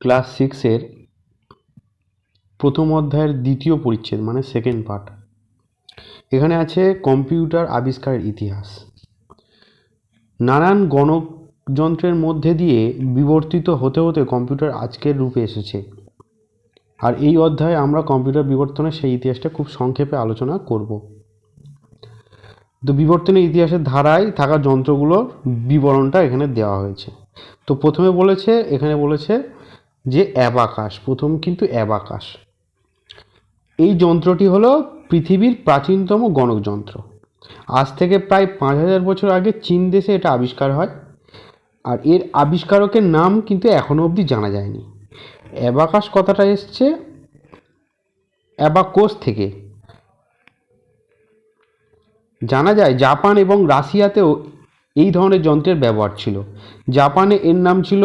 Class 6-এর প্রথম অধ্যায়ের দ্বিতীয় পরিচ্ছেদ মানে সেকেন্ড পার্ট। এখানে আছে কম্পিউটার আবিষ্কারের ইতিহাস। নানান গণকযন্ত্রের মধ্যে দিয়ে বিবর্তিত হতে হতে কম্পিউটার আজকের রূপে এসেছে। আর এই অধ্যায়ে আমরা কম্পিউটার বিবর্তনের সেই ইতিহাসটা খুব সংক্ষেপে আলোচনা করব। তো বিবর্তনের ইতিহাসের ধারায় থাকা যন্ত্রগুলোর বিবরণটা এখানে দেওয়া হয়েছে। তো প্রথমে এখানে বলেছে যে অ্যাবাকাস, প্রথম কিন্তু অ্যাবাকাস। এই যন্ত্রটি হলো পৃথিবীর প্রাচীনতম গণকযন্ত্র। আজ থেকে প্রায় 5000 বছর আগে চীন দেশে এটা আবিষ্কার হয়। আর এর আবিষ্কারকের নাম কিন্তু এখনো অবধি জানা যায়নি। অ্যাবাকাস কথাটা এসছে অ্যাবাকোস থেকে। জানা যায় জাপান এবং রাশিয়াতেও এই ধরনের যন্ত্রের ব্যবহার ছিল। জাপানে এর নাম ছিল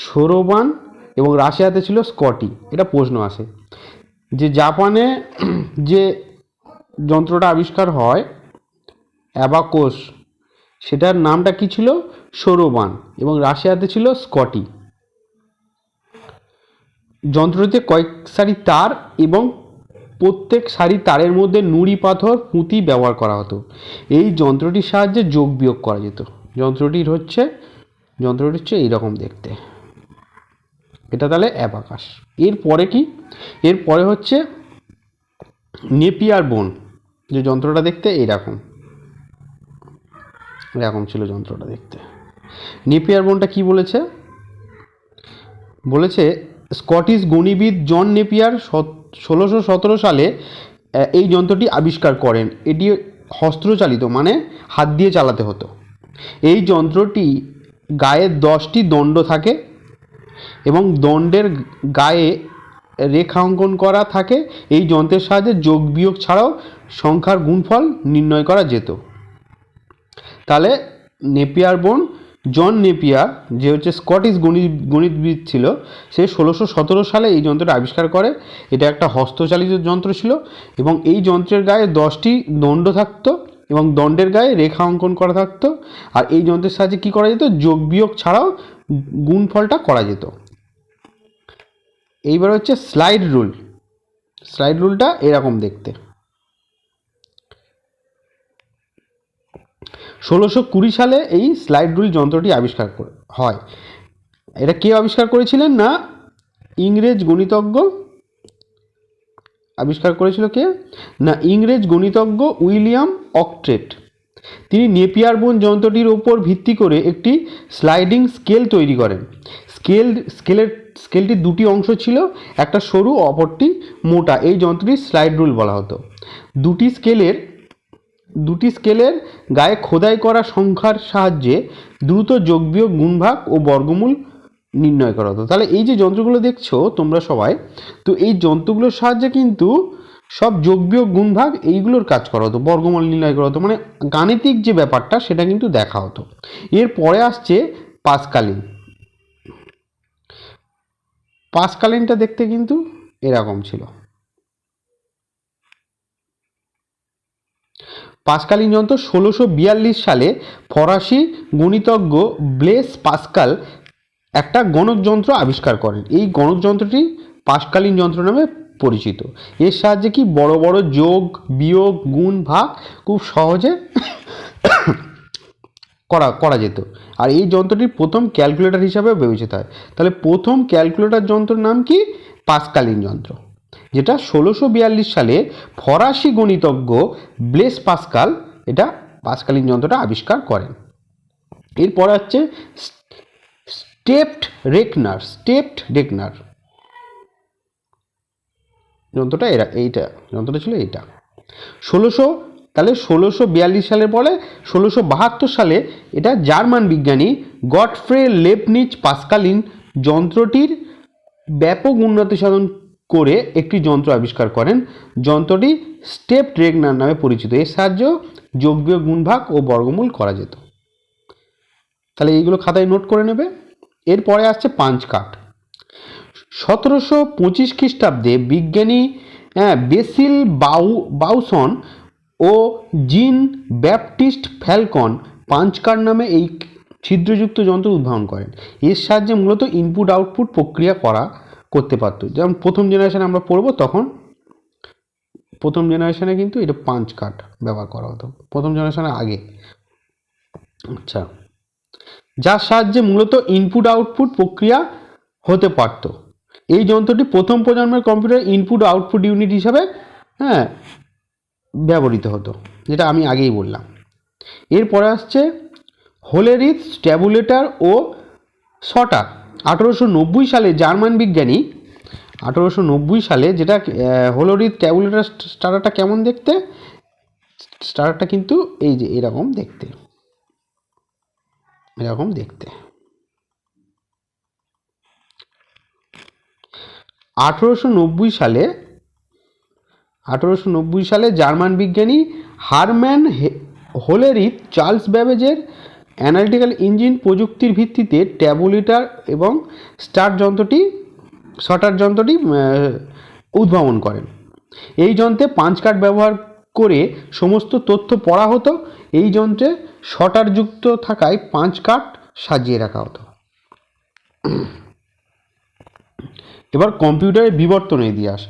সোরোবান এবং রাশিয়াতে ছিল স্কটি। এটা প্রশ্ন আসে যে জাপানে যে যন্ত্রটা আবিষ্কার হয় অ্যাবাকোস, সেটার নামটা কি ছিল? সোরোবান, এবং রাশিয়াতে ছিল স্কটি। যন্ত্রটিতে কয়েক সারি তার এবং প্রত্যেক সারি তারের মধ্যে নুড়ি পাথর পুঁতি ব্যবহার করা হতো। এই যন্ত্রটির সাহায্যে যোগ বিয়োগ করা যেত। যন্ত্রটি হচ্ছে এইরকম দেখতে। এটা তাহলে অ্যাবাকাস। এরপরে কি? এরপরে হচ্ছে নেপিয়ার বোন। যে যন্ত্রটা দেখতে এরকম ছিল যন্ত্রটা দেখতে। নেপিয়ার বোনটা কি বলেছে? স্কটিশ গণিতবিদ জন নেপিয়ার 1617 সালে এই যন্ত্রটি আবিষ্কার করেন। এটি হস্তচালিত, মানে হাত দিয়ে চালাতে হতো। এই যন্ত্রটি গায়ে 10টি দণ্ড থাকে এবং দণ্ডের গায়ে রেখা অঙ্কন করা থাকে। এই যন্ত্রের সাহায্যে যোগ বিয়োগ ছাড়াও সংখ্যার গুণফল নির্ণয় করা যেত। তাহলে নেপিয়ার বোন জন নেপিয়ার, যে হচ্ছে স্কটিশ গণিতবিদ ছিল, সে 1617 সালে এই যন্ত্রটা আবিষ্কার করে। এটা একটা হস্তচালিত যন্ত্র ছিল এবং এই যন্ত্রের গায়ে 10টি দণ্ড থাকতো এবং দণ্ডের গায়ে রেখা অঙ্কন করা থাকতো। আর এই যন্ত্রের সাহায্যে কী করা যেত? যোগ বিয়োগ ছাড়াও গুণফলটা করা যেত। এইবার হচ্ছে স্লাইড রুল। স্লাইড রুলটা এরকম দেখতে। 1620 সালে এই স্লাইড রুল যন্ত্রটি আবিষ্কার হয়। এটা কে আবিষ্কার করেছিলেন? না, ইংরেজ গণিতজ্ঞ আবিষ্কার করেছিল। কে? না, ইংরেজ গণিতজ্ঞ উইলিয়াম অক্ট্রেট। তিনি নেপিয়ার বোন যন্ত্রটির উপর ভিত্তি করে একটি স্লাইডিং স্কেল তৈরি করেন। স্কেলটির দুটি অংশ ছিল, একটা সরু, অপরটি মোটা। এই যন্ত্রটি স্লাইড রুল বলা হতো। দুটি স্কেলের গায়ে খোদাই করা সংখ্যার সাহায্যে দ্রুত যোগ বিয়োগ, গুণভাগ ও বর্গমূল নির্ণয় করা হতো। তাহলে এই যে যন্ত্রগুলো দেখছো তোমরা সবাই, তো এই যন্ত্রগুলোর সাহায্যে কিন্তু সব যোগ বিয়োগ, গুণভাগ এইগুলোর কাজ করা হতো, বর্গমূল নির্ণয় করা হতো, মানে গাণিতিক যে ব্যাপারটা সেটা কিন্তু দেখা হতো। এরপরে আসছে পাসকালিন। পাসকালিনটা দেখতে কিন্তু এরকম ছিল। পাসকালিন যন্ত্র 1642 সালে ফরাসি গণিতজ্ঞ ব্লেস পাস্কাল একটা গণকযন্ত্র আবিষ্কার করেন। এই গণকযন্ত্রটি পাসকালিন যন্ত্র নামে পরিচিত। এর সাহায্যে কি বড় বড় যোগ, বিয়োগ, গুণ, ভাগ খুব সহজে করা যেত। আর এই যন্ত্রটি প্রথম ক্যালকুলেটর হিসাবে বিবেচিত হয়। তাহলে প্রথম ক্যালকুলেটর যন্ত্রের নাম কি? পাসকালিন যন্ত্র, যেটা 1642 সালে ফরাসি গণিতজ্ঞ ব্লেস পাস্কাল এটা পাসকালিন যন্ত্রটা আবিষ্কার করেন। এরপর হচ্ছে স্টেপড রেকনার যন্ত্রটা। যন্ত্রটা ছিল এইটা। 1642 সালের পরে 1672 সালে এটা জার্মান বিজ্ঞানী গটফ্রে লেবনিজ পাসকালিন যন্ত্রটির ব্যাপক উন্নতি সাধন করে একটি যন্ত্র আবিষ্কার করেন। যন্ত্রটি স্টেপড রেকনার নামে পরিচিত। এর সাহায্যে যোগ বিয়োগ, গুণভাগ ও বর্গমূল করা যেত। তাহলে এইগুলো খাতায় নোট করে নেবে। এরপরে আসছে পাঞ্চ কার্ড। 1725 খ্রিস্টাব্দে বিজ্ঞানী বেসিল বাউসন ও জিন ব্যাপটিস্ট ফ্যালকন পাঞ্চ কার্ড নামে এই ছিদ্রযুক্ত যন্ত্র উদ্ভাবন করেন। এর সাহায্যে মূলত ইনপুট আউটপুট প্রক্রিয়া করতে পারত। যেমন প্রথম জেনারেশনে আমরা পড়বো, তখন প্রথম জেনারেশনে কিন্তু এটা পাঞ্চ কার্ড ব্যবহার করা হতো, প্রথম জেনারেশনের আগে। আচ্ছা, যার সাহায্যে মূলত ইনপুট আউটপুট প্রক্রিয়া হতে পারত। এই যন্ত্রটি প্রথম প্রজন্মের কম্পিউটার ইনপুট আউটপুট ইউনিট হিসাবে ব্যবহৃত হতো, যেটা আমি আগেই বললাম। এরপরে আসছে হোলেরিথ, ট্যাবুলেটর ও সটার। 1890 সালে জার্মান বিজ্ঞানী, 1890 সালে, যেটা হোলোরিথ ট্যাবুলেটর স্টার্টারটা কেমন দেখতে, স্টার্টারটা কিন্তু এই যে এরকম দেখতে, এরকম দেখতে। 1890 সালে জার্মান বিজ্ঞানী হারম্যান হোলেরিথ চার্লস ব্যাবেজের অ্যানালিটিক্যাল ইঞ্জিন প্রযুক্তির ভিত্তিতে ট্যাবুলেটর এবং সটার যন্ত্রটি উদ্ভাবন করেন। এই যন্ত্রে পাঞ্চ কার্ড ব্যবহার করে সমস্ত তথ্য পড়া হতো। এই যন্ত্রে সটার যুক্ত থাকায় পাঞ্চ কার্ড সাজিয়ে রাখা হতো। এবার কম্পিউটারের বিবর্তনের ইতিহাস।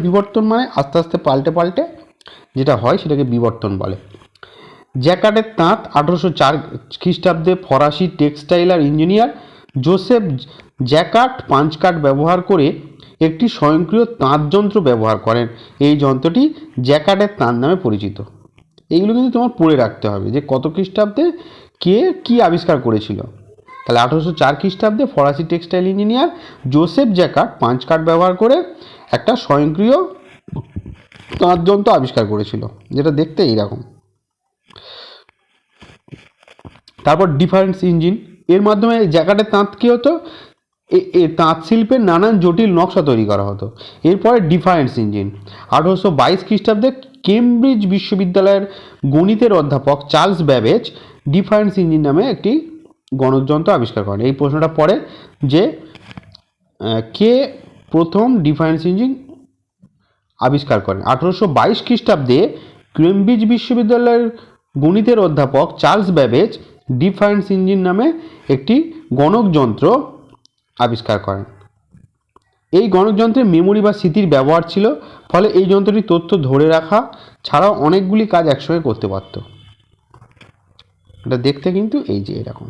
বিবর্তন মানে আস্তে আস্তে পাল্টে যেটা হয় সেটাকে বিবর্তন বলে। জ্যাকার্ডের তাঁত। 1804 খ্রিস্টাব্দে ফরাসি টেক্সটাইল আর engineer Joseph Jacquard punch card ব্যবহার করে একটি স্বয়ংক্রিয় তাঁত যন্ত্র ব্যবহার করেন। এই যন্ত্রটি জ্যাকার্ডের তাঁত নামে পরিচিত। এইগুলো কিন্তু তোমার পড়ে রাখতে হবে যে কত খ্রিস্টাব্দে কে কী আবিষ্কার করেছিল। তাহলে 1804 খ্রিস্টাব্দে ফরাসি textile engineer Joseph Jacquard punch card ব্যবহার করে একটা স্বয়ংক্রিয় তাঁত যন্ত্র আবিষ্কার করেছিল, যেটা দেখতে এইরকম। তারপর ডিফারেন্স ইঞ্জিন। এর মাধ্যমে জ্যাকার্ডের তাঁত কী হতো, তাঁত শিল্পের নানান জটিল নকশা তৈরি করা হতো। এরপরে ডিফারেন্স ইঞ্জিন। 1822 খ্রিস্টাব্দে কেমব্রিজ বিশ্ববিদ্যালয়ের গণিতের অধ্যাপক চার্লস ব্যাবেজ ডিফারেন্স ইঞ্জিন নামে একটি গণকযন্ত্র আবিষ্কার করেন। এই প্রশ্নটা পড়ে যে কে প্রথম ডিফারেন্স ইঞ্জিন আবিষ্কার করেন। 1822 খ্রিস্টাব্দে কেমব্রিজ বিশ্ববিদ্যালয়ের গণিতের অধ্যাপক চার্লস ব্যাবেজ ডিফারেন্স ইঞ্জিন নামে একটি গণকযন্ত্র আবিষ্কার করেন। এই গণকযন্ত্রে মেমোরি বা স্মৃতির ব্যবহার ছিল, ফলে এই যন্ত্রটি তথ্য ধরে রাখা ছাড়াও অনেকগুলি কাজ একসঙ্গে করতে পারত। এটা দেখতে কিন্তু এই যে এরকম।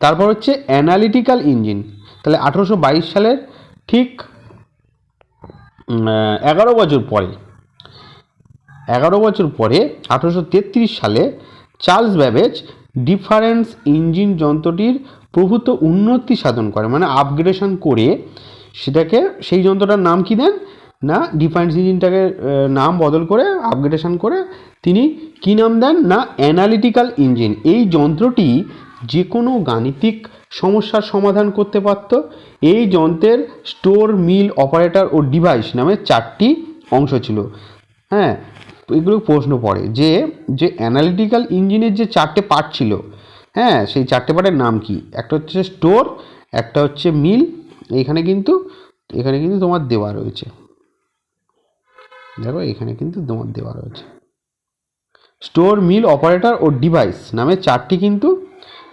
তারপর হচ্ছে অ্যানালিটিক্যাল ইঞ্জিন। তাহলে 1822 সালের ঠিক 11 বছর পরে 1833 সালে চার্লস ব্যাবেজ ডিফারেন্স ইঞ্জিন যন্ত্রটির প্রভূত উন্নতি সাধন করে, মানে আপগ্রেডেশন করে সেটাকে, সেই যন্ত্রটার নাম কি দেন না, ডিফারেন্স ইঞ্জিনটাকে নাম বদল করে আপগ্রেডেশন করে তিনি কি নাম দেন না অ্যানালিটিক্যাল ইঞ্জিন। এই যন্ত্রটি যে কোনো গাণিতিক সমস্যার সমাধান করতে পারত। এই যন্ত্রের স্টোর, মিল, অপারেটর ও ডিভাইস নামে 4টি অংশ ছিল। হ্যাঁ, এগুলো প্রশ্ন পড়ে যে অ্যানালিটিক্যাল ইঞ্জিনের যে 4টে পার্ট ছিল, হ্যাঁ, সেই 4টে পার্টের নাম কি। একটা হচ্ছে স্টোর, একটা হচ্ছে মিল, এখানে কিন্তু তোমার দেওয়া রয়েছে, দেখো এখানে কিন্তু তোমার দেওয়া রয়েছে স্টোর, মিল, অপারেটর ও ডিভাইস নামে 4টি কিন্তু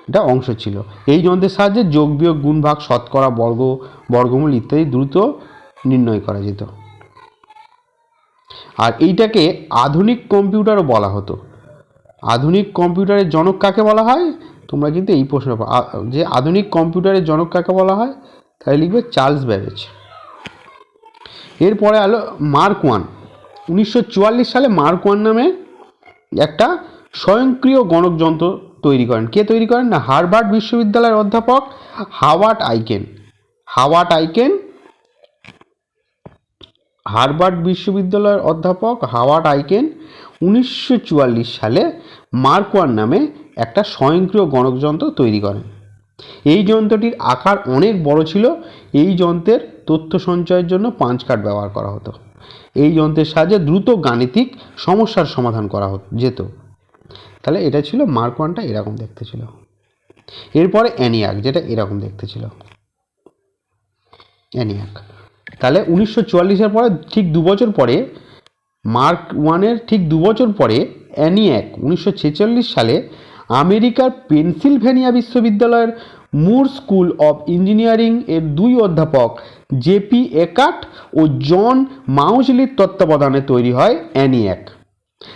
এটা অংশ ছিল। এই যন্ত্রের সাহায্যে যোগ, বিয়োগ, গুণ, ভাগ, শতকরা, বর্গমূল ইত্যাদি দ্রুত নির্ণয় করা যেত। আর এইটাকে আধুনিক কম্পিউটারও বলা হতো। আধুনিক কম্পিউটারের জনক কাকে বলা হয়, তোমরা কিন্তু এই প্রশ্ন, যে আধুনিক কম্পিউটারের জনক কাকে বলা হয়, তাই লিখবে চার্লস ব্যাবেজ। এরপরে আলো মার্ক ওয়ান। 1944 সালে মার্ক ওয়ান নামে একটা স্বয়ংক্রিয় গণকযন্ত্র তৈরি করেন। কে তৈরি করেন না হার্ভার্ড বিশ্ববিদ্যালয়ের অধ্যাপক হাওয়ার্ড আইকেন। হার্ভার্ড বিশ্ববিদ্যালয়ের অধ্যাপক হাওয়ার্ড আইকেন 1944 সালে মার্ক ওয়ান নামে একটা স্বয়ংক্রিয় গণকযন্ত্র তৈরি করেন। এই যন্ত্রটির আকার অনেক বড় ছিল। এই যন্ত্রের তথ্য সঞ্চয়ের জন্য পাঞ্চ কার্ড ব্যবহার করা হতো। এই যন্ত্রের সাহায্যে দ্রুত গাণিতিক সমস্যার সমাধান করা যেত। তাহলে এটা ছিল মার্ক ওয়ানটা, এরকম দেখতে ছিল। এরপরে অ্যানিয়াক, যেটা এরকম দেখতে ছিল অ্যানিয়াক। তাহলে 1944-এর পরে ঠিক 2 বছর পরে, মার্ক ওয়ানের ঠিক 2 বছর পরে অ্যানিয়াক 1946 সালে আমেরিকার পেনসিলভেনিয়া বিশ্ববিদ্যালয়ের মুর স্কুল অফ ইঞ্জিনিয়ারিং এর দুই অধ্যাপক জেপি একার্ট ও জন মাউজলির তত্ত্বাবধানে তৈরি হয় অ্যানিয়াক।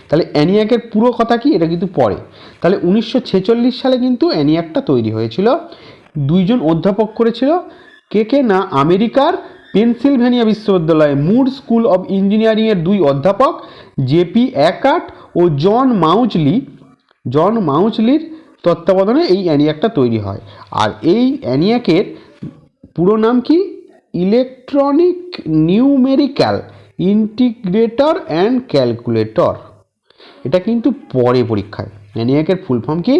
তাহলে অ্যানিয়াকের পুরো কথা কি, এটা কিন্তু পরে। তাহলে 1946 সালে কিন্তু অ্যানিয়াকটা তৈরি হয়েছিল। দুইজন অধ্যাপক করেছিল, কে না আমেরিকার পেনসিলভেনিয়া বিশ্ববিদ্যালয়ে মুর স্কুল অফ ইঞ্জিনিয়ারিংয়ের দুই অধ্যাপক জেপি একার্ট ও জন মাউজলির তত্ত্বাবধানে এই অ্যানিয়াকটা তৈরি হয়। আর এই অ্যানিয়াকের পুরো নাম কি, electronic numerical integrator and calculator. এটা কিন্তু পরে পরীক্ষায়। অ্যানিয়াকের ফুল ফর্ম কি,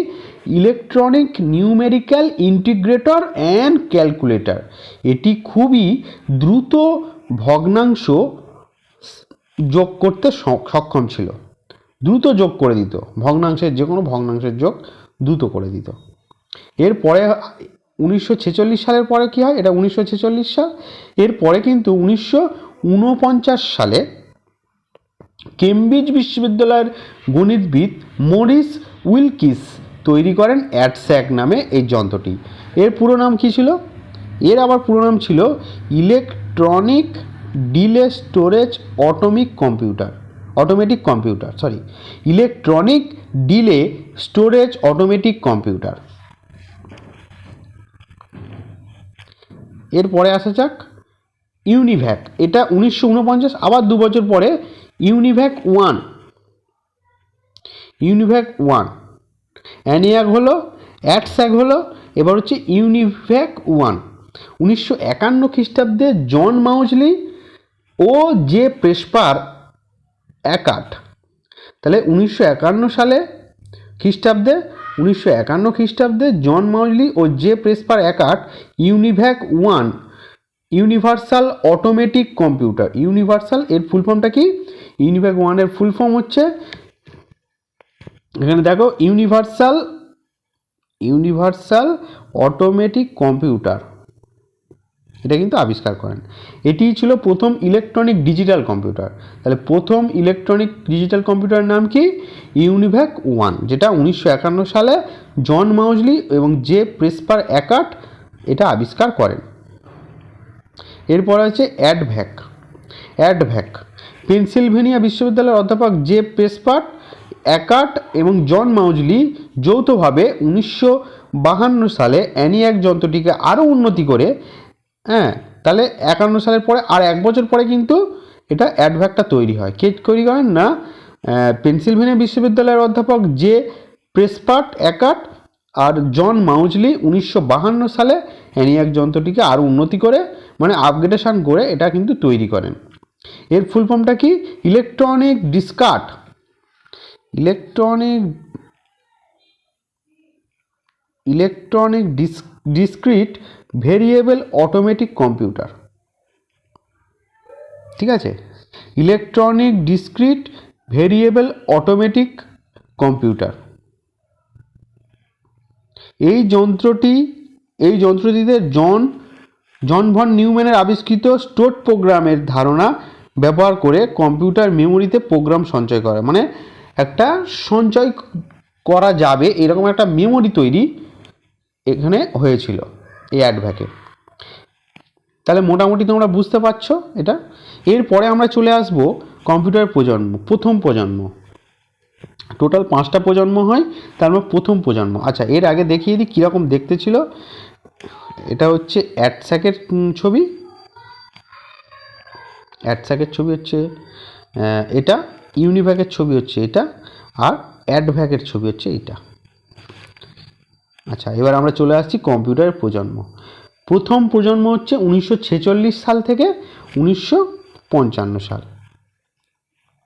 electronic numerical integrator and calculator. এটি খুবই দ্রুত ভগ্নাংশ যোগ করতে সক্ষম ছিল, দ্রুত যোগ করে দিত, ভগ্নাংশের যে কোনো ভগ্নাংশের যোগ দ্রুত করে দিত। এরপরে 1946 সালের পরে কি হয়, এটা 1946 সাল। এরপরে কিন্তু 1949 সালে কেমব্রিজ বিশ্ববিদ্যালয়ের গণিতবিদ মরিস উইলকিস তৈরি করেন অ্যাডস্যাক নামে এই যন্ত্রটি। এর পুরো নাম কী ছিল, এর আবার পুরো নাম ছিল electronic delay storage automatic computer, electronic delay storage automatic computer. এরপরে আসা যাক ইউনিভ্যাক। এটা 1949, আবার 2 বছর পরে ইউনিভ্যাক ওয়ান। অ্যানিয়াক হলো, অ্যাডস্যাক হলো, এবার হচ্ছে ইউনিভ্যাক 1। 1951 খ্রিস্টাব্দে জন মাউজলি ও জে প্রেসপার একার্ট। তাহলে 1951 খ্রিস্টাব্দে জন মাউজলি ও J Presper Eckert UNIVAC 1 universal automatic computer. Universal এর ফুল ফর্মটা কি, ইউনিভ্যাক 1 এর ফুল ফর্ম হচ্ছে, এখানে দেখো, ইউনিভার্সাল অটোমেটিক কম্পিউটার। এটা কিন্তু আবিষ্কার করেন। এটি ছিল প্রথম ইলেকট্রনিক ডিজিটাল কম্পিউটার। তাহলে প্রথম ইলেকট্রনিক ডিজিটাল কম্পিউটারের নাম কি, ইউনিভ্যাক 1, যেটা 1951 সালে জন মাউজলি এবং জে প্রেসপার একার্ট এটা আবিষ্কার করেন। এরপর আছে অ্যাডভ্যাক। পেনসিলভেনিয়া বিশ্ববিদ্যালয়ের অধ্যাপক জে প্রেসপার একার্ট এবং জন মাউজলি যৌথভাবে 1952 সালে অ্যানিয়াক যন্ত্রটিকে আরও উন্নতি করে, তাহলে 51 সালের পরে আর 1 বছর পরে কিন্তু এটা অ্যাডভ্যাকটা তৈরি হয়। কে তৈরি করেন না, পেনসিলভেনিয়া বিশ্ববিদ্যালয়ের অধ্যাপক জে প্রেসপার একার্ট আর জন মাউজলি 1952 সালে অ্যানিয়াক যন্ত্রটিকে আরও উন্নতি করে, মানে আপগ্রেডেশন করে এটা কিন্তু তৈরি করেন। এর ফুল ফর্মটা কি, electronic discrete variable automatic computer. ঠিক আছে, electronic discrete variable automatic computer. এই যন্ত্রটিতে জন ভন নিউম্যানের আবিষ্কৃত স্টোর প্রোগ্রামের ধারণা ব্যবহার করে কম্পিউটার মেমোরিতে প্রোগ্রাম সঞ্চয় করে, মানে একটা সঞ্চয় করা যাবে এরকম একটা মেমোরি তৈরি এখানে হয়েছিল এই অ্যাডভ্যাকে। তাহলে মোটামুটি তোমরা বুঝতে পারছো এটা। এরপরে আমরা চলে আসব কম্পিউটার প্রথম প্রজন্ম। টোটাল 5টা প্রজন্ম হয়, তার মধ্যে প্রথম প্রজন্ম। আচ্ছা, এর আগে দেখিয়ে দিই কীরকম দেখতে ছিল। এটা হচ্ছে অ্যাডস্যাকের ছবি, হচ্ছে এটা, ইউনিভ্যাকের ছবি হচ্ছে এটা, আর অ্যাডভ্যাকের ছবি হচ্ছে এটা। আচ্ছা, এবার আমরা চলে আসছি কম্পিউটারের প্রজন্ম। প্রথম প্রজন্ম হচ্ছে 1946 সাল থেকে 1955 সাল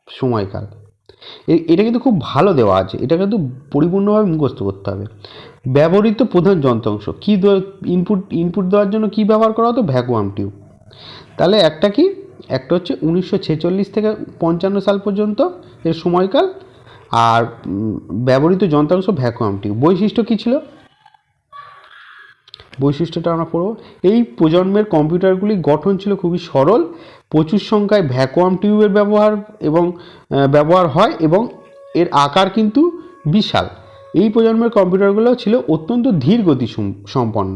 সময়কাল। এটা কিন্তু খুব ভালো দেওয়া আছে, এটা কিন্তু পরিপূর্ণভাবে মুখস্থ করতে হবে। ব্যবহৃত প্রধান যন্ত্রাংশ কি, ইনপুট দেওয়ার জন্য কি ব্যবহার করা হতো, ভ্যাকুয়াম টিউব। তাহলে একটা হচ্ছে 1946 থেকে 55 সাল পর্যন্ত এর সময়কাল, আর ব্যবহৃত যন্ত্রাংশ ভ্যাকুয়াম টিউব। বৈশিষ্ট্য কী ছিল, বৈশিষ্ট্যটা আমরা পড়ব। এই প্রজন্মের কম্পিউটারগুলি গঠন ছিল খুবই সরল, প্রচুর সংখ্যায় ভ্যাকুয়াম টিউবের ব্যবহার হয় এবং এর আকার কিন্তু বিশাল। এই প্রজন্মের কম্পিউটারগুলো ছিল অত্যন্ত ধীর গতি সম্পন্ন।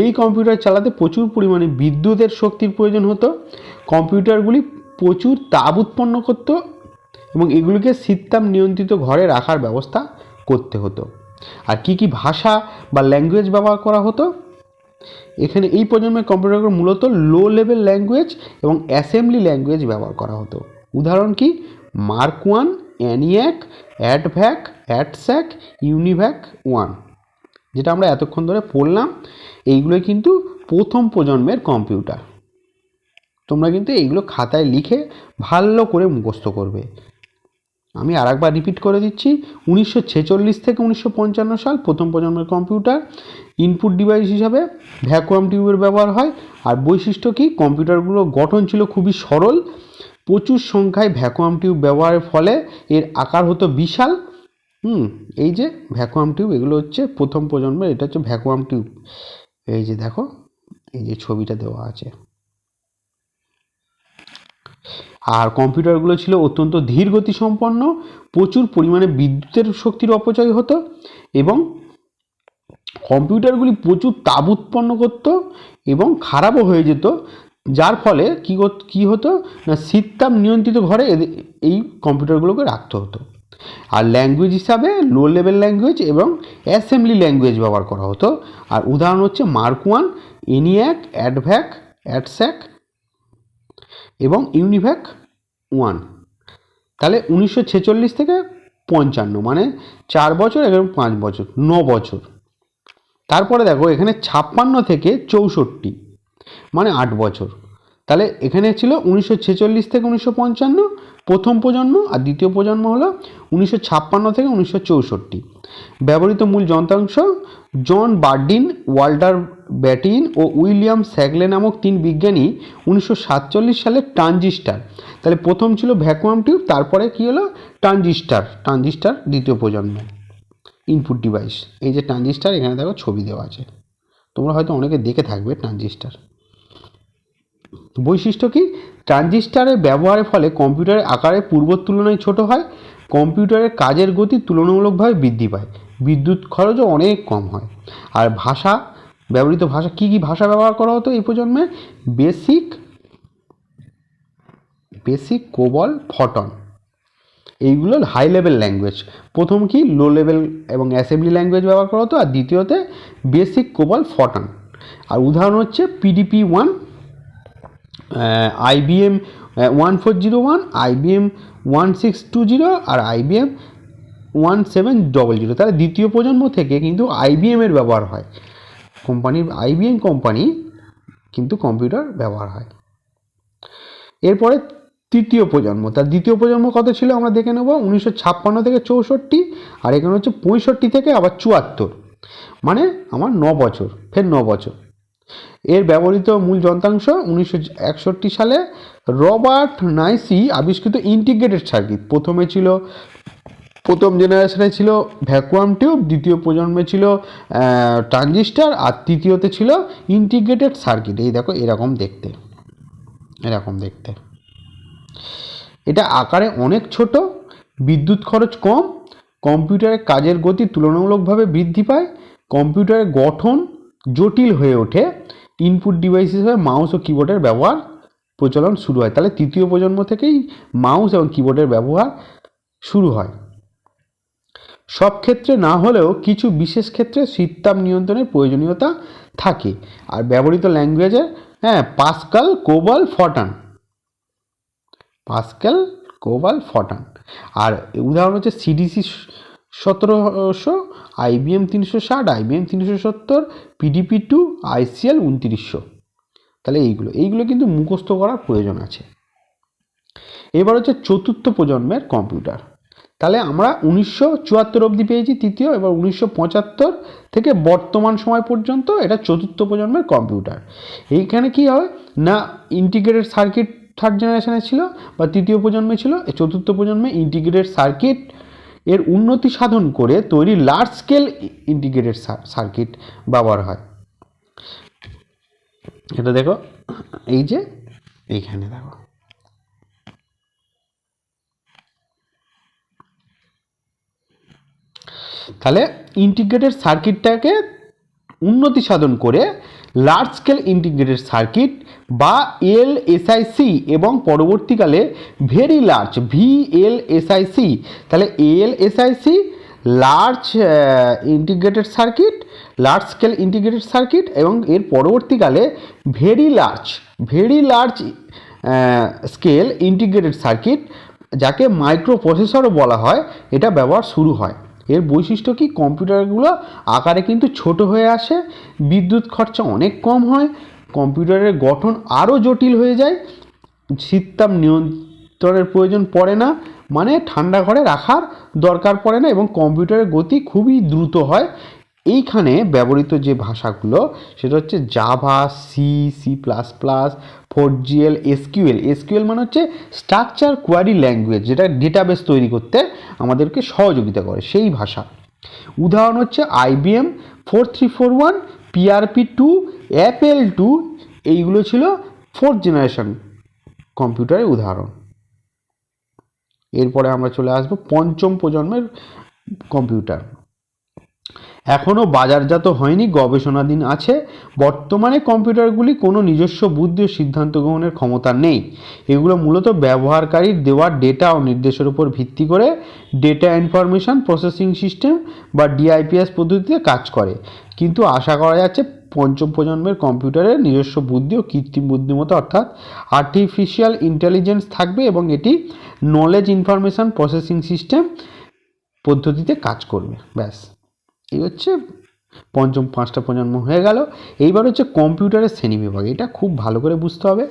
এই কম্পিউটার চালাতে প্রচুর পরিমাণে বিদ্যুতের শক্তির প্রয়োজন হতো। কম্পিউটারগুলি প্রচুর তাপ উৎপন্ন করত এবং এগুলিকে শীততাপ নিয়ন্ত্রিত ঘরে রাখার ব্যবস্থা করতে হতো। আর কি কি ভাষা বা ল্যাঙ্গুয়েজ ব্যবহার করা হতো? এখানে এই প্রজন্মের কম্পিউটারগুলো মূলত লো লেভেল ল্যাঙ্গুয়েজ এবং অ্যাসেম্বলি ল্যাঙ্গুয়েজ ব্যবহার করা হতো। উদাহরণ কি? মার্ক ওয়ান, অ্যানিয়াক, অ্যাডভ্যাক, অ্যাডস্যাক, ইউনিভ্যাক ওয়ান, যেটা আমরা এতক্ষণ ধরে পড়লাম। এইগুলোই কিন্তু প্রথম প্রজন্মের কম্পিউটার। তোমরা কিন্তু এইগুলো খাতায় লিখে ভালো করে মুখস্থ করবে। আমি আরেকবার রিপিট করে দিচ্ছি, 1946 থেকে 1955 সাল প্রথম প্রজন্মের কম্পিউটার। ইনপুট ডিভাইস হিসাবে ভ্যাকুয়াম টিউবের ব্যবহার হয়। আর বৈশিষ্ট্য কি? কম্পিউটারগুলোর গঠন ছিল খুবই সরল। প্রচুর সংখ্যায় ভ্যাকুয়াম টিউব ব্যবহারের ফলে এর আকার হতো বিশাল। এই যে ভ্যাকুয়াম টিউব, এগুলো হচ্ছে প্রথম প্রজন্মের, এটা হচ্ছে ভ্যাকুয়াম টিউব। এই যে দেখো, এই যে ছবিটা দেওয়া আছে। আর কম্পিউটারগুলো ছিল অত্যন্ত ধীর গতি সম্পন্ন, প্রচুর পরিমাণে বিদ্যুতের শক্তির অপচয় হতো এবং কম্পিউটারগুলি প্রচুর তাপ উৎপন্ন করত এবং খারাপও হয়ে যেত, যার ফলে কী হতো না, শীততাপ নিয়ন্ত্রিত ঘরে এই কম্পিউটারগুলোকে রাখতে হতো। আর ল্যাঙ্গুয়েজ হিসাবে লো লেভেল ল্যাঙ্গুয়েজ এবং অ্যাসেম্বলি ল্যাঙ্গুয়েজ ব্যবহার করা হতো। আর উদাহরণ হচ্ছে মার্ক ওয়ান, এনিয়াক, অ্যাডভ্যাক, অ্যাডস্যাক এবং ইউনিভ্যাক ওয়ান। তাহলে 1946 থেকে 55, মানে 4 বছর এবং 5 বছর, 9 বছর। তারপরে দেখো এখানে 56 থেকে 64, মানে 8 বছর। তাহলে এখানে ছিল 1946 থেকে 1955 প্রথম প্রজন্ম, আর দ্বিতীয় প্রজন্ম হলো 1956 থেকে 1964। ব্যবহৃত মূল যন্ত্রাংশ জন বার্ডিন, ওয়াল্টার ব্যাটিন ও উইলিয়াম স্যাগলে নামক 3 বিজ্ঞানী 1947 সালে ট্রানজিস্টার। তাহলে প্রথম ছিল ভ্যাকুয়াম টিউব, তারপরে কি হলো? ট্রানজিস্টার দ্বিতীয় প্রজন্ম ইনপুট ডিভাইস। এই যে ট্রানজিস্টার, এখানে দেখো ছবি দেওয়া আছে, তোমরা হয়তো অনেকে দেখে থাকবে ট্রানজিস্টার। বৈশিষ্ট্য কি? ট্রানজিস্টারের ব্যবহারের ফলে কম্পিউটারের আকারে পূর্বর তুলনায় ছোট হয়, কম্পিউটারের কাজের গতি তুলনামূলকভাবে বৃদ্ধি পায়, বিদ্যুৎ খরচও অনেক কম হয়। আর ভাষা, ব্যবহৃত ভাষা কি কি ভাষা ব্যবহার করা হতো এই প্রজন্মে? বেসিক, কোবল, ফটন, এইগুলো হাই লেভেল ল্যাঙ্গুয়েজ। প্রথম কি? লো লেভেল এবং অ্যাসেম্বলি ল্যাঙ্গুয়েজ ব্যবহার করা হতো। আর দ্বিতীয়তে বেসিক, কোবল, ফটন। আর উদাহরণ হচ্ছে পিডিপি ওয়ান, IBM 1401, IBM 1620 আর IBM 1700। তাহলে দ্বিতীয় প্রজন্ম থেকে কিন্তু IBM এর ব্যবহার হয়, IBM কোম্পানি কিন্তু কম্পিউটার ব্যবহার হয়। এরপরে তৃতীয় প্রজন্ম, তার দ্বিতীয় প্রজন্ম কত ছিল আমরা দেখে নেব। 1956 থেকে 64, আর এখানে হচ্ছে 65 থেকে আবার 74, মানে আমার 9 বছর, ফের 9 বছর। এর ব্যবহৃত মূল যন্ত্রাংশ 1961 সালে রবার্ট নাইসি আবিষ্কৃত ইন্টিগ্রেটেড সার্কিট। প্রথম জেনারেশনে ছিল ভ্যাকুয়াম টিউব, দ্বিতীয় প্রজন্মে ছিল ট্রানজিস্টার, আর তৃতীয়তে ছিল ইন্টিগ্রেটেড সার্কিট। এই দেখো এরকম দেখতে। এটা আকারে অনেক ছোট, বিদ্যুৎ খরচ কম, কম্পিউটারের কাজের গতি তুলনামূলকভাবে বৃদ্ধি পায়, কম্পিউটারের গঠন জটিল হয়ে ওঠে, ইনপুট ডিভাইস হিসেবে মাউস ও কিবোর্ডের ব্যবহার প্রচলন শুরু হয়। তাহলে তৃতীয় প্রজন্ম থেকেই মাউস এবং কিবোর্ডের ব্যবহার শুরু হয়। সব ক্ষেত্রে না হলেও কিছু বিশেষ ক্ষেত্রে শীততাপ নিয়ন্ত্রণের প্রয়োজনীয়তা থাকে। আর ব্যবহৃত ল্যাঙ্গুয়েজে পাস্কাল, কোবাল, ফটান। আর উদাহরণ হচ্ছে CDC 1700, IBM 360, IBM 370, PDP-2, ICL 2900। তাহলে এইগুলো কিন্তু মুখস্থ করার প্রয়োজন আছে। এবার হচ্ছে চতুর্থ প্রজন্মের কম্পিউটার। তাহলে আমরা 1974 অবধি পেয়েছি তৃতীয়, এবার 1975 থেকে বর্তমান সময় পর্যন্ত এটা চতুর্থ প্রজন্মের কম্পিউটার। এইখানে কি হয় না, ইন্টিগ্রেটেড সার্কিট থার্ড জেনারেশনে ছিল বা তৃতীয় প্রজন্মে ছিল। এই চতুর্থ প্রজন্মে ইন্টিগ্রেটেড সার্কিট এর উন্নতি সাধন করে তৈরি লার্জ স্কেল ইন্টিগ্রেটেড সার্কিট ব্যবহার হয়। এটা দেখো, এই যে এইখানে দেখো, তাহলে ইন্টিগ্রেটেড সার্কিটটাকে উন্নতি সাধন করে লার্জ স্কেল ইন্টিগ্রেটেড সার্কিট বা এলএসআইসি এবং পরবর্তীকালে ভেরি লার্জ ভিএলএসআইসি, তাহলে LSIC large integrated circuit, large scale integrated circuit এবং এর পরবর্তীকালে very large scale integrated circuit, যাকে মাইক্রো প্রসেসরও বলা হয়, এটা ব্যবহার শুরু হয়। এর বৈশিষ্ট্য কি, কম্পিউটারগুলো আকারে কিন্তু ছোট হয়ে আসে, বিদ্যুৎ খরচা অনেক কম হয়, কম্পিউটারের গঠন আরও জটিল হয়ে যায়, শীততাপ নিয়ন্ত্রণের প্রয়োজন পড়ে না, মানে ঠান্ডা ঘরে রাখার দরকার পড়ে না, এবং কম্পিউটারের গতি খুবই দ্রুত হয়। এইখানে ব্যবহৃত যে ভাষাগুলো সেটা হচ্ছে জাভা, সি++, 4GL, এসকিউএল মানে হচ্ছে স্ট্রাকচার কোয়ারি ল্যাঙ্গুয়েজ, যেটা ডেটাবেস তৈরি করতে আমাদেরকে সহযোগিতা করে সেই ভাষা। উদাহরণ হচ্ছে IBM 4341, PRP-2, Apple-2, এইগুলো ছিল 4th জেনারেশন কম্পিউটারের উদাহরণ। এরপরে আমরা চলে আসবো পঞ্চম প্রজন্মের কম্পিউটার। এখনও বাজারজাত হয়নি, গবেষণাধীন আছে। বর্তমানে কম্পিউটারগুলি কোনো নিজস্ব বুদ্ধি ও সিদ্ধান্ত গ্রহণের ক্ষমতা নেই। এগুলো মূলত ব্যবহারকারীর দেওয়া ডেটা ও নির্দেশের উপর ভিত্তি করে ডেটা ইনফরমেশন প্রসেসিং সিস্টেম বা DIPS পদ্ধতিতে কাজ করে। কিন্তু আশা করা যাচ্ছে পঞ্চম প্রজন্মের কম্পিউটারের নিজস্ব বুদ্ধি ও কৃত্রিম বুদ্ধিমত্তা অর্থাৎ আর্টিফিশিয়াল ইন্টেলিজেন্স থাকবে এবং এটি নলেজ ইনফরমেশন প্রসেসিং সিস্টেম পদ্ধতিতে কাজ করবে। ব্যাস, এই হচ্ছে পঞ্চম 5টা প্রজন্ম হয়ে গেল। এইবার হচ্ছে কম্পিউটারের শ্রেণীবিভাগ। এটা খুব ভালো করে বুঝতে হবে।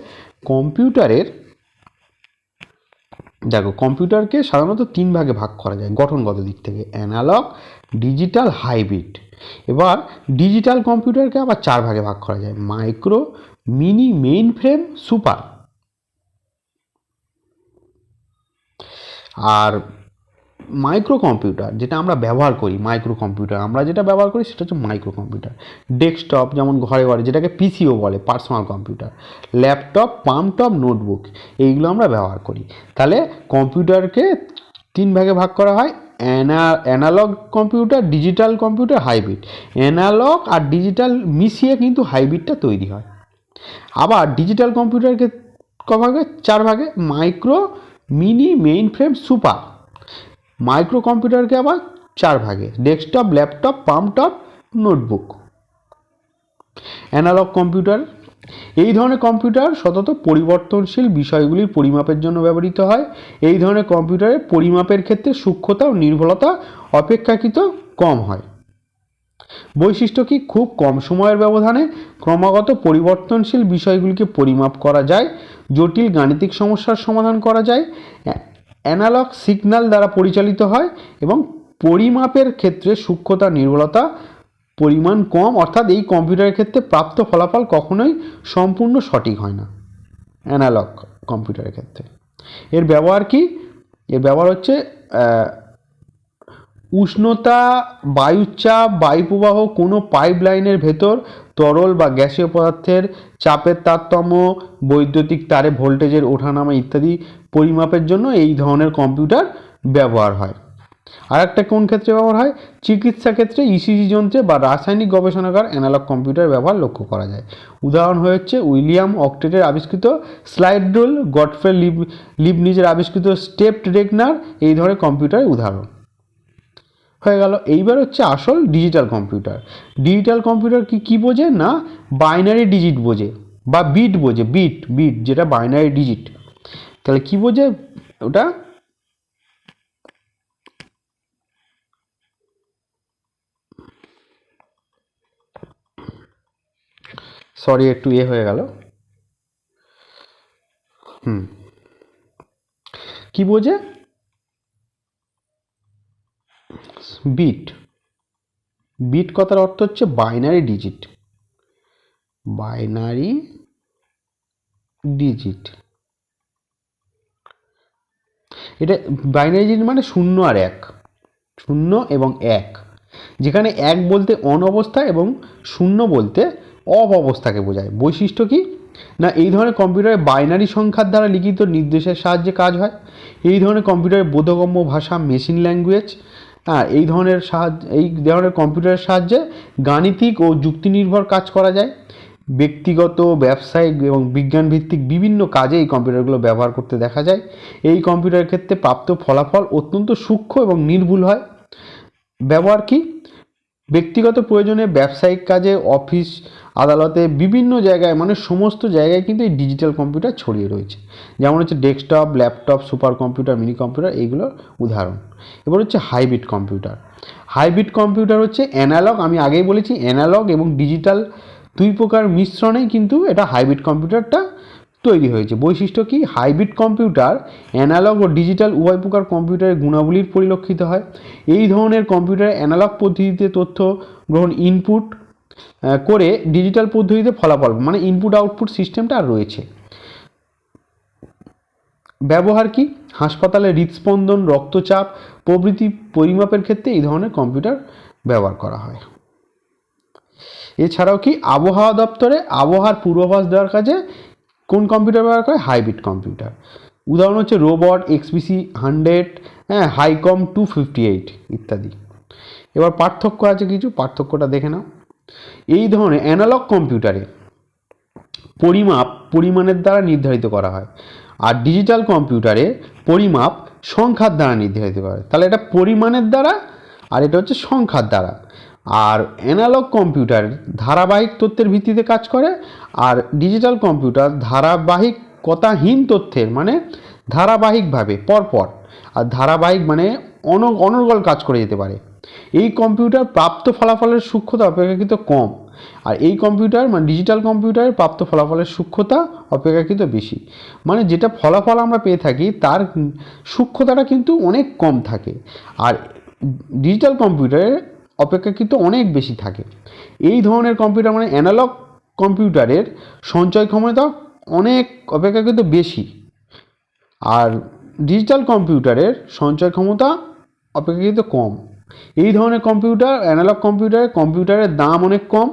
কম্পিউটারকে সাধারণত 3 ভাগে ভাগ করা যায় গঠনগত দিক থেকে: অ্যানালগ, ডিজিটাল, হাইব্রিড। এবার ডিজিটাল কম্পিউটারকে আবার 4 ভাগে ভাগ করা যায়: micro, mini, mainframe, super. আর মাইক্রো কম্পিউটার যেটা আমরা ব্যবহার করি, যেটা ব্যবহার করি সেটা হচ্ছে মাইক্রো কম্পিউটার। ডেস্কটপ, যেমন ঘরে ঘরে, যেটাকে পিসিও বলে, personal computer. Laptop, palmtop, notebook, এইগুলো আমরা ব্যবহার করি। তাহলে কম্পিউটারকে 3 ভাগে ভাগ করা হয়: analog computer, digital computer, hybrid. Analog আর ডিজিটাল মিশিয়ে কিন্তু হাইব্রিডটা তৈরি হয়। আবার ডিজিটাল কম্পিউটারকে ভাগে 4 ভাগে: micro, mini, mainframe, super. Micro কম্পিউটারকে আবার 4 ভাগে: desktop, laptop, palmtop, notebook. Analog computer, এই ধরনের কম্পিউটার সতত পরিবর্তনশীল বিষয়গুলির পরিমাপের জন্য ব্যবহৃত হয়। এই ধরনের কম্পিউটারে পরিমাপের ক্ষেত্রে সূক্ষ্মতা ও নির্ভুলতা অপেক্ষাকৃত কম হয়। বৈশিষ্ট্য কি, খুব কম সময়ের ব্যবধানে ক্রমাগত পরিবর্তনশীল বিষয়গুলিকে পরিমাপ করা যায়, জটিল গাণিতিক সমস্যার সমাধান করা যায়। অ্যানালগ সিগন্যাল দ্বারা পরিচালিত হয় এবং পরিমাপের ক্ষেত্রে সূক্ষ্মতা, নির্ভুলতা পরিমাণ কম, অর্থাৎ এই কম্পিউটারের ক্ষেত্রে প্রাপ্ত ফলাফল কখনোই সম্পূর্ণ সঠিক হয় না অ্যানালগ কম্পিউটারের ক্ষেত্রে। এর ব্যবহার কি, এর ব্যবহার হচ্ছে উষ্ণতা, বায়ুচাপ, বায়ুপ্রবাহ, কোনো পাইপ লাইনের ভেতর তরল বা গ্যাসীয় পদার্থের চাপের তারতম্য, বৈদ্যুতিক তারে ভোল্টেজের ওঠানামা ইত্যাদি পরিমাপের জন্য এই ধরনের কম্পিউটার ব্যবহার হয়। আর একটা কোন ক্ষেত্রে ব্যবহার হয়, চিকিৎসা ক্ষেত্রে, ইসিজি যন্ত্রে বা রাসায়নিক গবেষণাগার অ্যানালগ কম্পিউটার ব্যবহার লক্ষ্য করা যায়। উদাহরণ হচ্ছে উইলিয়াম অক্টেটের আবিষ্কৃত স্লাইড রুল, গডফ্রে লিবনিজের আবিষ্কৃত স্টেপড রেগনার এই ধরনের কম্পিউটারের উদাহরণ হয়ে গেল। এইবার হচ্ছে আসল ডিজিটাল কম্পিউটার। ডিজিটাল কম্পিউটার কি বোঝে না, বাইনারি ডিজিট বোঝে বা বিট বোঝে, বিট যেটা বাইনারি ডিজিট। তাহলে কি বোঝে ওটা, সরি একটু হয়ে গেল। কি বোঝে, বিট কথার অর্থ হচ্ছে বাইনারি ডিজিট। এটা বাইনারি ডিজিট মানে 0 আর 1, 0 এবং 1, যেখানে 1 বলতে অন অবস্থা এবং 0 বলতে অফ অবস্থাকে বোঝায়। বৈশিষ্ট্য কি না, এই ধরনের কম্পিউটারে বাইনারি সংখ্যার দ্বারা লিখিত নির্দেশের সাহায্যে কাজ হয়। এই ধরনের কম্পিউটারের বোধগম্য ভাষা মেশিন ল্যাঙ্গুয়েজ, হ্যাঁ, এই ধরনের কম্পিউটারের সাহায্যে গাণিতিক ও যুক্তি নির্ভর কাজ করা যায়। ব্যক্তিগত, ব্যবসায়িক এবং বিজ্ঞান ভিত্তিক বিভিন্ন কাজে এই কম্পিউটারগুলো ব্যবহার করতে দেখা যায়। এই কম্পিউটারের ক্ষেত্রে প্রাপ্ত ফলাফল অত্যন্ত সূক্ষ্ম এবং নির্ভুল হয়। ব্যবহার কি? ব্যক্তিগত প্রয়োজনে, ব্যবসায়িক কাজে, অফিস আদালতে, বিভিন্ন জায়গায়, মানে সমস্ত জায়গায় কিন্তু এই ডিজিটাল কম্পিউটার ছড়িয়ে রয়েছে। যেমন হচ্ছে desktop, laptop, super computer, mini computer, এইগুলোর উদাহরণ। এবার হচ্ছে হাইব্রিড কম্পিউটার। হাইব্রিড কম্পিউটার হচ্ছে অ্যানালগ, আমি আগেই বলেছি অ্যানালগ এবং ডিজিটাল দুই প্রকার মিশ্রণেই কিন্তু এটা হাইব্রিড কম্পিউটারটা তৈরি হয়েছে। বৈশিষ্ট্য কি? হাইব্রিড কম্পিউটার অ্যানালগ ও ডিজিটাল উভয় প্রকার কম্পিউটারের গুণাবলীর পরিলক্ষিত হয়। এই ধরনের কম্পিউটারে অ্যানালগ পদ্ধতিতে তথ্য গ্রহণ ইনপুট করে ডিজিটাল পদ্ধতিতে ফলাফল, মানে ইনপুট আউটপুট সিস্টেমটা আর রয়েছে। ব্যবহার কি? হাসপাতালে হৃদস্পন্দন, রক্তচাপ প্রভৃতি পরিমাপের ক্ষেত্রে এই ধরনের কম্পিউটার ব্যবহার করা হয়। এছাড়াও কি? আবহাওয়া দপ্তরে আবহাওয়ার পূর্বাভাস দেওয়ার কাজে কোন কম্পিউটার ব্যবহার করে? Hybrid computer. উদাহরণ হচ্ছে রোবট, XPC 100, হ্যাঁ, হাইকম 258 ইত্যাদি। এবার পার্থক্য আছে কিছু, পার্থক্যটা দেখে নাও। এই ধরনের অ্যানালগ কম্পিউটারে পরিমাপ পরিমাণের দ্বারা নির্ধারিত করা হয়, আর ডিজিটাল কম্পিউটারে পরিমাপ সংখ্যার দ্বারা নির্ধারিত করা হয়। তাহলে এটা পরিমাণের দ্বারা আর এটা হচ্ছে সংখ্যার দ্বারা। আর অ্যানালগ কম্পিউটার ধারাবাহিক তথ্যের ভিত্তিতে কাজ করে, আর ডিজিটাল কম্পিউটার ধারাবাহিকতাহীন তথ্যের, মানে ধারাবাহিকভাবে পরপর, আর ধারাবাহিক মানে অনর্গল কাজ করে যেতে পারে। এই কম্পিউটার প্রাপ্ত ফলাফলের সূক্ষ্মতা অপেক্ষাকৃত কম, আর এই কম্পিউটার মানে ডিজিটাল কম্পিউটারের প্রাপ্ত ফলাফলের সূক্ষ্মতা অপেক্ষাকৃত বেশি। মানে যেটা ফলাফল আমরা পেয়ে থাকি তার সূক্ষ্মতাটা কিন্তু অনেক কম থাকে, আর ডিজিটাল কম্পিউটারের অপেক্ষাকৃত অনেক বেশি থাকে। এই ধরনের কম্পিউটার মানে অ্যানালগ কম্পিউটারের সঞ্চয় ক্ষমতা অনেক অপেক্ষাকৃত বেশি, আর ডিজিটাল কম্পিউটারের সঞ্চয় ক্ষমতা অপেক্ষাকৃত কম। এই ধরনের কম্পিউটার অ্যানালগ কম্পিউটারের দাম অনেক কম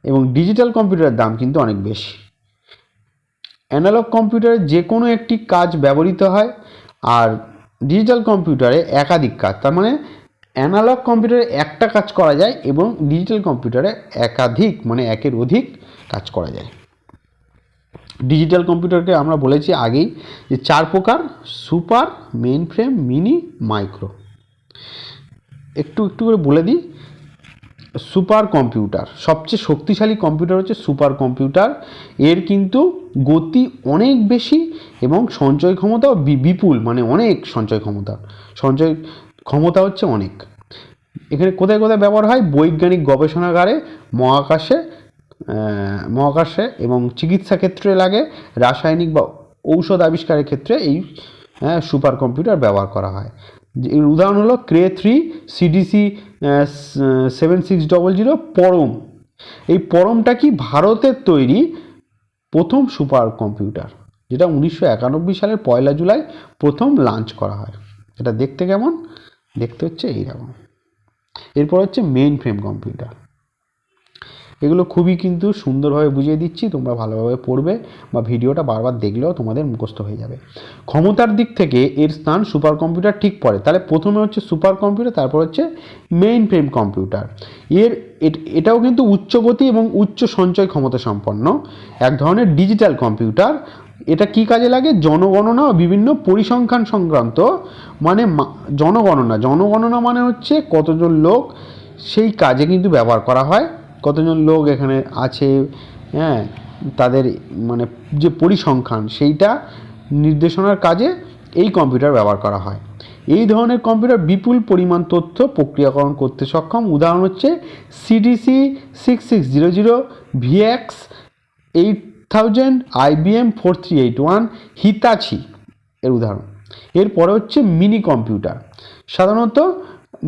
এবং ডিজিটাল কম্পিউটারের দাম কিন্তু অনেক বেশি। অ্যানালগ কম্পিউটারে যে কোনো একটি কাজ ব্যবহৃত হয়, আর ডিজিটাল কম্পিউটারে একাধিক কাজ। তার মানে অ্যানালগ কম্পিউটারে একটা কাজ করা যায় এবং ডিজিটাল কম্পিউটারে একাধিক, মানে একের অধিক কাজ করা যায়। ডিজিটাল কম্পিউটারকে আমরা বলেছি আগেই যে 4 প্রকার: super, main frame, mini, micro. একটু করে বলে দিই। সুপার কম্পিউটার, সবচেয়ে শক্তিশালী কম্পিউটার হচ্ছে সুপার কম্পিউটার। এর কিন্তু গতি অনেক বেশি এবং সঞ্চয় ক্ষমতাও বিপুল, মানে অনেক সঞ্চয় ক্ষমতা হচ্ছে অনেক। এখানে কোথায় কোথায় ব্যবহার হয়? বৈজ্ঞানিক গবেষণাগারে, মহাকাশে এবং চিকিৎসা ক্ষেত্রে লাগে, রাসায়নিক বা ঔষধ আবিষ্কারের ক্ষেত্রে এই সুপার কম্পিউটার ব্যবহার করা হয়। এর উদাহরণ হলো Cray-3 CDC 7600 পরম। এই পরমটা কি? ভারতের তৈরি প্রথম সুপার কম্পিউটার, যেটা 1991 সালের 1 জুলাই প্রথম লঞ্চ করা হয়। এটা দেখতে কেমন? দেখতে হচ্ছে এইরকম। এরপর হচ্ছে মেইন ফ্রেম কম্পিউটার। এগুলো খুবই কিন্তু সুন্দরভাবে বুঝিয়ে দিচ্ছি, তোমরা ভালোভাবে পড়বে বা ভিডিওটা বারবার দেখলেও তোমাদের মুখস্থ হয়ে যাবে। ক্ষমতার দিক থেকে এর স্থান সুপার কম্পিউটার ঠিক পড়ে। তাহলে প্রথমে হচ্ছে সুপার কম্পিউটার, তারপর হচ্ছে মেইন ফ্রেম কম্পিউটার। এটাও কিন্তু উচ্চ গতি এবং উচ্চ সঞ্চয় ক্ষমতা সম্পন্ন এক ধরনের ডিজিটাল কম্পিউটার। এটা কি কাজে লাগে? জনগণনা ও বিভিন্ন পরিসংখ্যান সংক্রান্ত, মানে জনগণনা মানে হচ্ছে কতজন লোক, সেই কাজে কিন্তু ব্যবহার করা হয়। কতজন লোক এখানে আছে, হ্যাঁ, তাদের মানে যে পরিসংখ্যান, সেইটা নির্দেশনার কাজে এই কম্পিউটার ব্যবহার করা হয়। এই ধরনের কম্পিউটার বিপুল পরিমাণ তথ্য প্রক্রিয়াকরণ করতে সক্ষম। উদাহরণ হচ্ছে CDC 6600, VX 8000, IBM 4381, হিতাচি এর উদাহরণ। এরপরে হচ্ছে মিনি কম্পিউটার। সাধারণত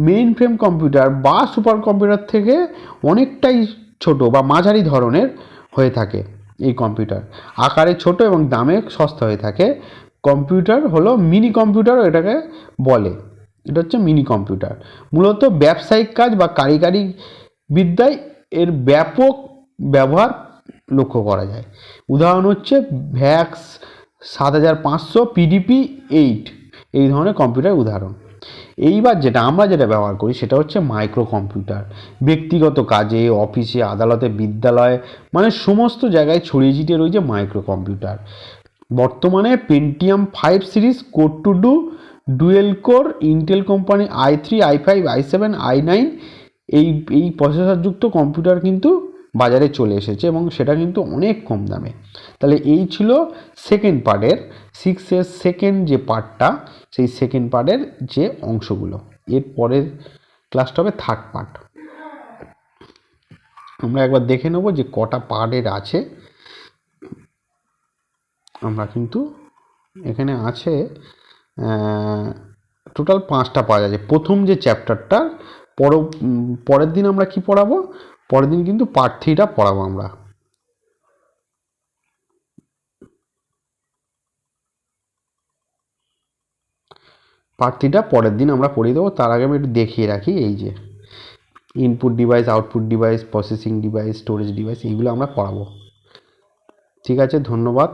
মেইন ফ্রেম কম্পিউটার বা সুপার কম্পিউটার থেকে অনেকটাই ছোট বা মাঝারি ধরনের হয়ে থাকে। এই কম্পিউটার আকারে ছোট এবং দামে সস্তা হয়ে থাকে। কম্পিউটার হলো মিনি কম্পিউটার, এটাকে বলে। এটা হচ্ছে মিনি কম্পিউটার। মূলত ব্যবসায়িক কাজ বা কারিগরি বিদ্যায় এর ব্যাপক ব্যবহার লক্ষ্য করা যায়। উদাহরণ হচ্ছে VAX 7500, PDP-8 এই ধরনের কম্পিউটার উদাহরণ। এইবার আমরা যেটা ব্যবহার করি সেটা হচ্ছে মাইক্রো কম্পিউটার। ব্যক্তিগত কাজে, অফিসে, আদালতে, বিদ্যালয়ে, মানে সমস্ত জায়গায় ছড়িয়ে ছিটিয়ে রয়েছে মাইক্রো কম্পিউটার। বর্তমানে Pentium 5 series, core to do, dual core, Intel company i3, i5, i7, i9 এই প্রসেসরযুক্ত কম্পিউটার কিন্তু বাজারে চলে এসেছে এবং সেটা কিন্তু অনেক কম দামে। তাহলে এই ছিল সেকেন্ড পার্টের, 6 সেকেন্ড যে পার্টটা, সেই সেকেন্ড পার্টের যে অংশগুলো। এর পরের ক্লাসটা হবে থার্ড পার্ট। আমরা একবার দেখে নেব যে কটা পার্টের আছে। আমরা কিন্তু এখানে আছে টোটাল 5টা পার্ট আছে। প্রথম যে চ্যাপ্টারটা, পরের দিন আমরা কি পড়াবো, পরের দিন কিন্তু পার্ট 3টা পড়াবো আমরা। পার্ট 3টা পরের দিন আমরা পড়িয়ে দেবো। তার আগে আমি একটু দেখিয়ে রাখি, এই যে input device, output device, processing device, storage device, এইগুলো আমরা পড়াবো। ঠিক আছে, ধন্যবাদ।